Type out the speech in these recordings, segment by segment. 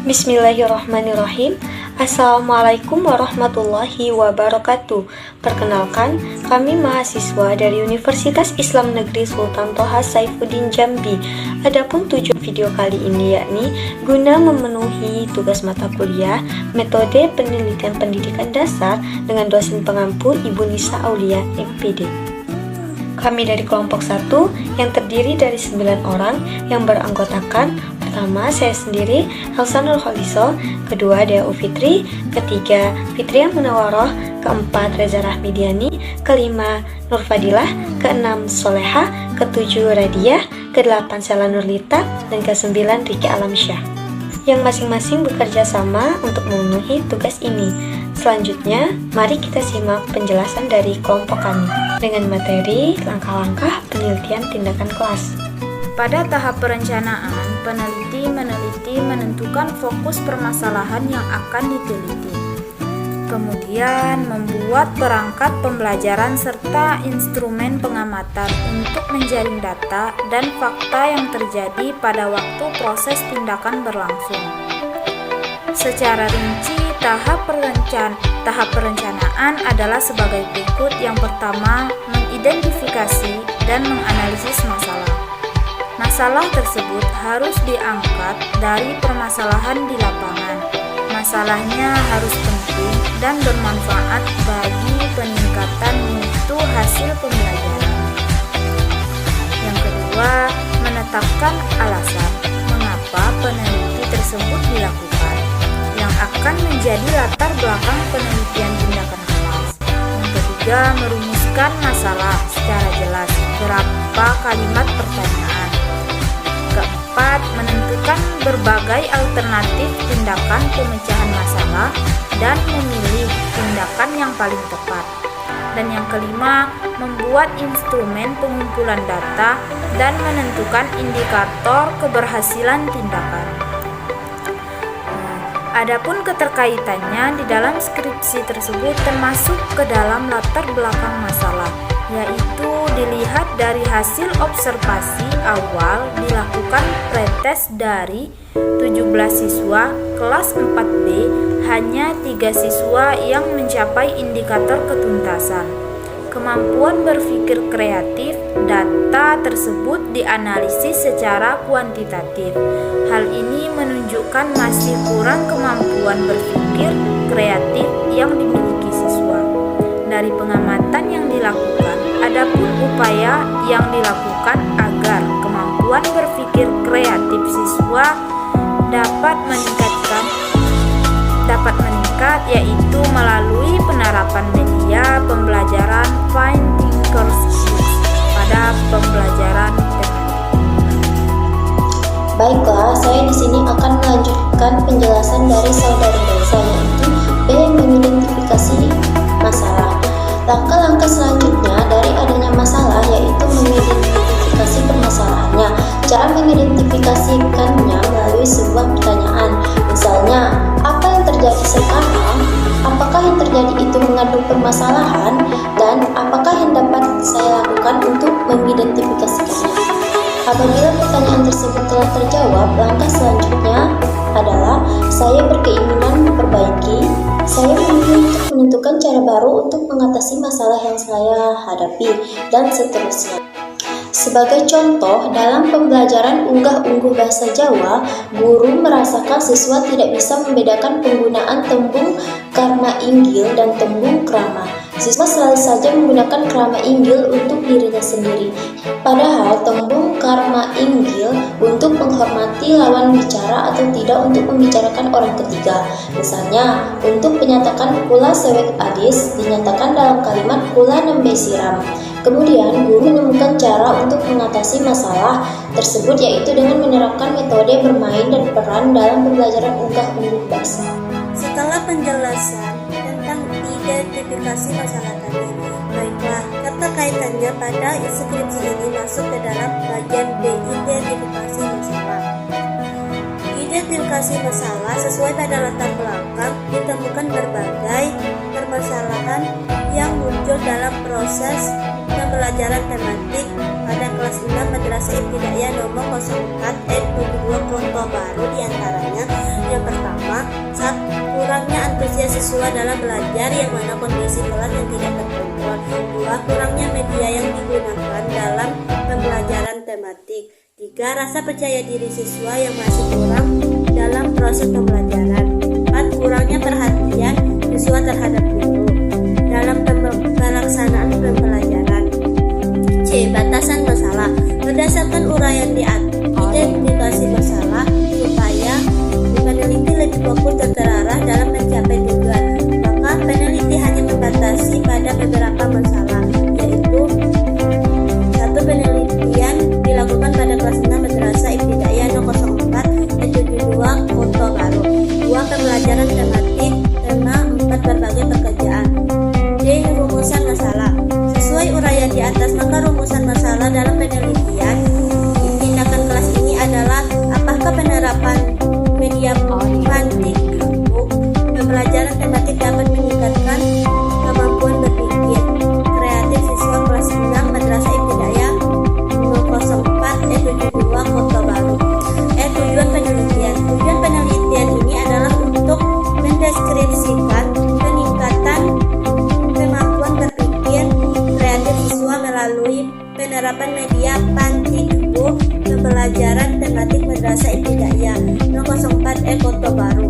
Bismillahirrahmanirrahim. Assalamualaikum warahmatullahi wabarakatuh. Perkenalkan, kami mahasiswa dari Universitas Islam Negeri Sultan Toha Saifuddin Jambi. Adapun tujuan video kali ini yakni guna memenuhi tugas mata kuliah Metode Penelitian Pendidikan Dasar dengan dosen pengampu Ibu Nisa Aulia, MPD. Kami dari kelompok 1 yang terdiri dari 9 orang yang beranggotakan: pertama, saya sendiri, Elsa Nurholiso; kedua, Dea Ufitri; ketiga, Fitria Munawaroh; keempat, Reza Rahmidiani; kelima, Nur Fadilah; keenam, Soleha; ketujuh, Radiah; kedelapan, Sela Nurlita; dan kesembilan, Riki Alamsyah, yang masing-masing bekerja sama untuk memenuhi tugas ini. Selanjutnya, mari kita simak penjelasan dari kelompok kami dengan materi langkah-langkah penelitian tindakan kelas. Pada tahap perencanaan, peneliti menentukan fokus permasalahan yang akan diteliti. Kemudian, membuat perangkat pembelajaran serta instrumen pengamatan untuk menjaring data dan fakta yang terjadi pada waktu proses tindakan berlangsung. Secara rinci, tahap perencanaan adalah sebagai berikut. Yang pertama, mengidentifikasi dan menganalisis masalah. Masalah tersebut harus diangkat dari permasalahan di lapangan. Masalahnya harus penting dan bermanfaat bagi peningkatan mutu hasil pembelajaran. Yang kedua, menetapkan alasan mengapa peneliti tersebut dilakukan, yang akan menjadi latar belakang penelitian tindakan kelas. Yang ketiga, merumuskan masalah secara jelas, berapa kalimat pertanyaan. Keempat, menentukan berbagai alternatif tindakan pemecahan masalah dan memilih tindakan yang paling tepat. Dan yang kelima, membuat instrumen pengumpulan data dan menentukan indikator keberhasilan tindakan. Adapun keterkaitannya di dalam skripsi tersebut termasuk ke dalam latar belakang masalah, yaitu dilihat dari hasil observasi awal dilakukan pretest dari 17 siswa kelas 4B, hanya 3 siswa yang mencapai indikator ketuntasan. Kemampuan berpikir kreatif, data tersebut dianalisis secara kuantitatif. Hal ini menunjukkan masih kurang kemampuan berpikir kreatif yang dimiliki siswa. Dari pengamatan yang dilakukan, adapun upaya yang dilakukan agar kemampuan berpikir kreatif siswa dapat meningkat, yaitu melalui penerapan media pembelajaran Fine Thinker Skills pada pembelajaran tematik. Baiklah, saya di sini akan melanjutkan penjelasan dari saudari Reza, yaitu B. Mengidentifikasi masalah. Langkah-langkah selanjutnya dari adanya masalah yaitu mengidentifikasi permasalahannya. Cara mengidentifikasikannya melalui sebuah pertanyaan. Misalnya, apa yang terjadi sekarang? Apakah yang terjadi itu mengandung permasalahan? Dan apakah yang dapat saya lakukan untuk mengidentifikasikannya? Apabila pertanyaan tersebut telah terjawab, langkah selanjutnya adalah saya berkeinginan memperbaiki. Saya memilih untuk menentukan cara baru untuk mengatasi masalah yang saya hadapi, dan seterusnya. Sebagai contoh, dalam pembelajaran unggah-ungguh bahasa Jawa, guru merasakan siswa tidak bisa membedakan penggunaan tembung karma inggil dan tembung krama. Siswa selalu saja menggunakan krama inggil untuk dirinya sendiri, padahal tembung karma inggil untuk menghormati lawan bicara atau tidak untuk membicarakan orang ketiga. Misalnya, untuk menyatakan kula sewek adis dinyatakan dalam kalimat kula nembe siram. Kemudian, guru menemukan cara untuk mengatasi masalah tersebut, yaitu dengan menerapkan metode bermain dan peran dalam pembelajaran unggah-ungguh bahasa. Setelah penjelasan tentang identifikasi masalah tadi, baiklah, keterkaitannya pada skripsi ini masuk ke dalam bagian B, identifikasi masalah. Identifikasi masalah sesuai pada latar belakang ditemukan berbagai permasalahan yang muncul dalam proses pembelajaran tematik pada kelas 6 Madrasah Ibtidaiyah nomor 04 N 22 Kota Baru, diantaranya yang pertama antusias siswa dalam belajar yang mana kondisi kelas yang tidak terkontrol. 2. Kurangnya media yang digunakan dalam pembelajaran tematik. 3. Rasa percaya diri siswa yang masih kurang dalam proses pembelajaran. 4. Kurangnya perhatian siswa terhadap guru dalam pelaksanaan pembelajaran. C. Batasan masalah. Berdasarkan uraian di atas, identifikasi masalah supaya peneliti lebih fokus dan terarah dalam mencapai tujuan. Maka peneliti hanya membatasi pada beberapa masalah, yaitu 1. Penelitian dilakukan pada kelas 6 Madrasah Ibtidaiyah 004 72 Kota Baru. 2. Pembelajaran tematik tema 4 berbagai pekerjaan. D. Rumusan masalah. Sesuai uraian di atas, maka rumusan masalah dalam penelitian tindakan kelas ini adalah apakah penerapan media pantik pembelajaran tematik dapat meningkatkan kemampuan berpikir kreatif siswa kelas 6 Madrasah Ibtidaiyah 004 72 Kota Baru. Tujuan penelitian. Tujuan penelitian ini adalah untuk mendeskripsikan peningkatan kemampuan berpikir kreatif siswa melalui penerapan media pantik pembelajaran tematik Madrasah Ibtidaiyah 004 Kota Baru.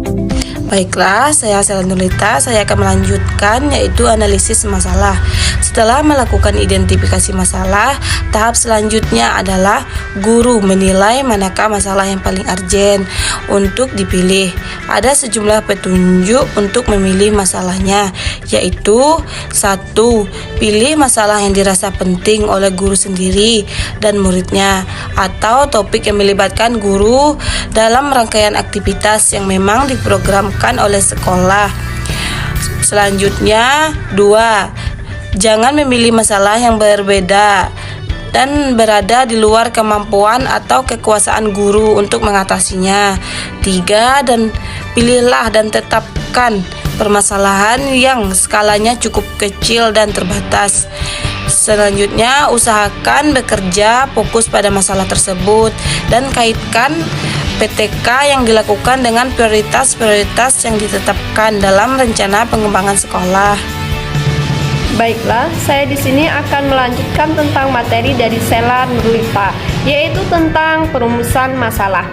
Baiklah, saya Sela Nurlita, saya akan melanjutkan yaitu analisis masalah. Setelah melakukan identifikasi masalah, tahap selanjutnya adalah guru menilai manakah masalah yang paling urgent untuk dipilih. Ada sejumlah petunjuk untuk memilih masalahnya, yaitu 1. Pilih masalah yang dirasa penting oleh guru sendiri dan muridnya, atau topik yang melibatkan guru dalam rangkaian aktivitas yang memang diprogramkan oleh sekolah. Selanjutnya 2. Jangan memilih masalah yang berbeda dan berada di luar kemampuan atau kekuasaan guru untuk mengatasinya. 3. Dan pilihlah dan tetapkan permasalahan yang skalanya cukup kecil dan terbatas. Selanjutnya, usahakan bekerja fokus pada masalah tersebut dan kaitkan PTK yang dilakukan dengan prioritas-prioritas yang ditetapkan dalam rencana pengembangan sekolah. Baiklah, saya di sini akan melanjutkan tentang materi dari Sela Nurlita, yaitu tentang perumusan masalah.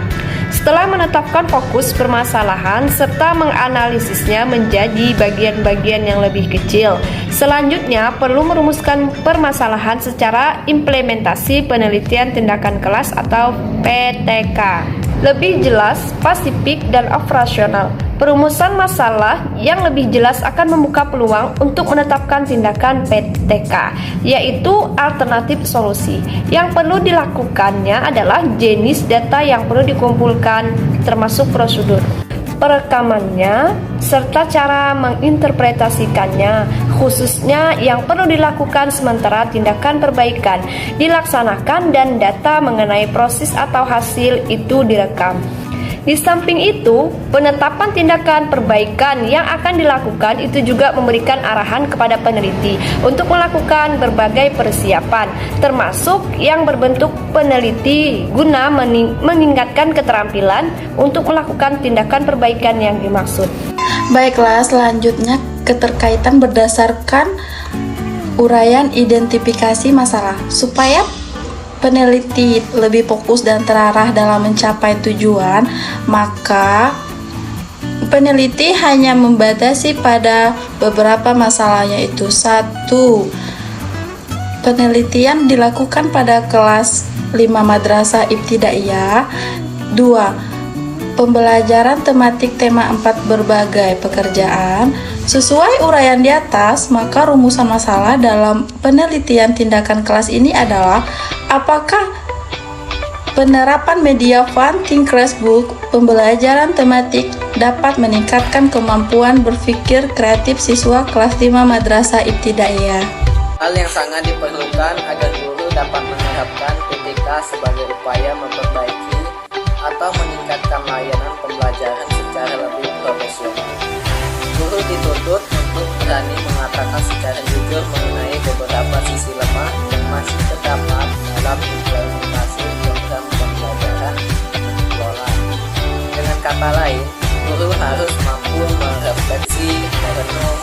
Setelah menetapkan fokus permasalahan serta menganalisisnya menjadi bagian-bagian yang lebih kecil, selanjutnya perlu merumuskan permasalahan secara implementasi penelitian tindakan kelas atau PTK. Lebih jelas, spesifik dan operasional. Perumusan masalah yang lebih jelas akan membuka peluang untuk menetapkan tindakan PTK, yaitu alternatif solusi. Yang perlu dilakukannya adalah jenis data yang perlu dikumpulkan, termasuk prosedur perekamannya, serta cara menginterpretasikannya, khususnya yang perlu dilakukan sementara tindakan perbaikan dilaksanakan dan data mengenai proses atau hasil itu direkam. Di samping itu, penetapan tindakan perbaikan yang akan dilakukan itu juga memberikan arahan kepada peneliti untuk melakukan berbagai persiapan, termasuk yang berbentuk peneliti guna meningkatkan keterampilan untuk melakukan tindakan perbaikan yang dimaksud. Baiklah, selanjutnya keterkaitan berdasarkan uraian identifikasi masalah. Supaya peneliti lebih fokus dan terarah dalam mencapai tujuan, maka peneliti hanya membatasi pada beberapa masalah, yaitu 1. Penelitian dilakukan pada kelas 5 Madrasah Ibtidaiyah. 2. Pembelajaran tematik tema 4 berbagai pekerjaan. Sesuai uraian di atas, maka rumusan masalah dalam penelitian tindakan kelas ini adalah apakah penerapan media Fanting Classbook pembelajaran tematik dapat meningkatkan kemampuan berpikir kreatif siswa kelas 5 Madrasah Ibtidaiyah. Hal yang sangat diperlukan agar guru dapat menerapkan PTK sebagai upaya memperbaiki atau meningkatkan layanan pembelajaran secara lebih profesional. Guru dituntut untuk berani mengatakan secara jujur mengenai beberapa sisi lemah yang masih terdapat dalam implementasi program pembelajaran sekolah. Dengan kata lain, Guru harus mampu merefleksi, merenung,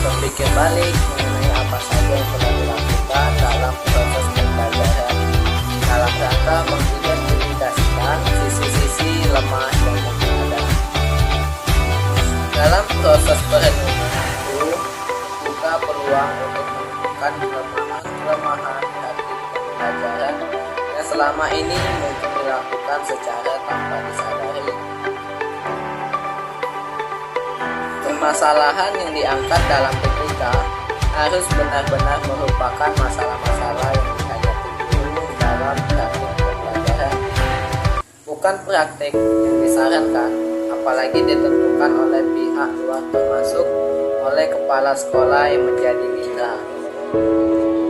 berpikir balik mengenai apa saja yang telah dilakukan dalam proses pembelajaran dalam rangka mengidentifikasikan sisi-sisi lemah yang mungkin ada. Dalam proses perenungan itu buka peluang untuk menemukan kelemahan hati pembelajaran yang selama ini mungkin dilakukan secara tanpa disadari. Permasalahan yang diangkat dalam PPK harus benar-benar merupakan masalah-masalah yang dihadapi guru dalam praktik pembelajaran, bukan praktik yang disarankan, apalagi ditentukan oleh pihak luar termasuk oleh kepala sekolah yang menjadi mitra.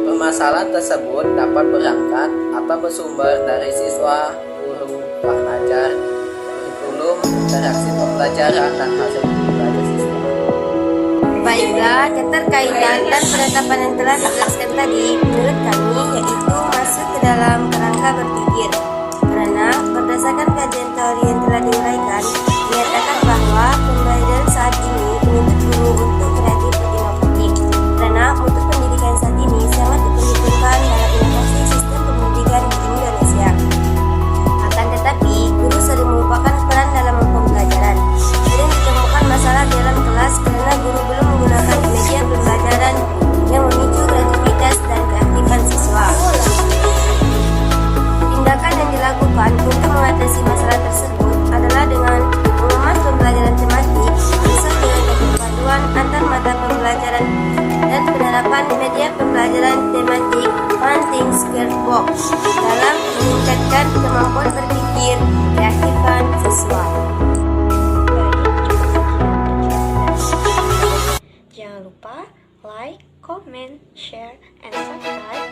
Permasalahan tersebut dapat berangkat atau bersumber dari siswa, guru, pengajar, kurikulum, interaksi pembelajaran, dan hasil belajar siswa. Baiklah, keterkaitan dan penetapan yang telah dijelaskan tadi menurut kami yaitu masuk ke dalam kerangka berpikir. Karena berdasarkan kajian teori yang telah diuraikan, menyatakan bahwa pembelajaran saat ini menuntut guru untuk kreatif dan inovatif. Karena untuk pendidikan saat ini sangat diperhitungkan dalam inovasi sistem pendidikan di Indonesia. Akan tetapi, guru sering melupakan peran dalam pembelajaran. Sering ditemukan masalah dalam kelas karena guru belum menggunakan media pembelajaran yang memicu kreativitas dan keaktifan siswa. Tindakan yang dilakukan untuk mengatasi masalah tersebut adalah dengan mengemas pembelajaran tematik sesuai dengan keperpaduan antar mata pembelajaran dan penerapan media pembelajaran tematik Hunting Square Box dalam meningkatkan kemampuan berpikir keaktifan siswa. Jangan lupa like, comment, share, and subscribe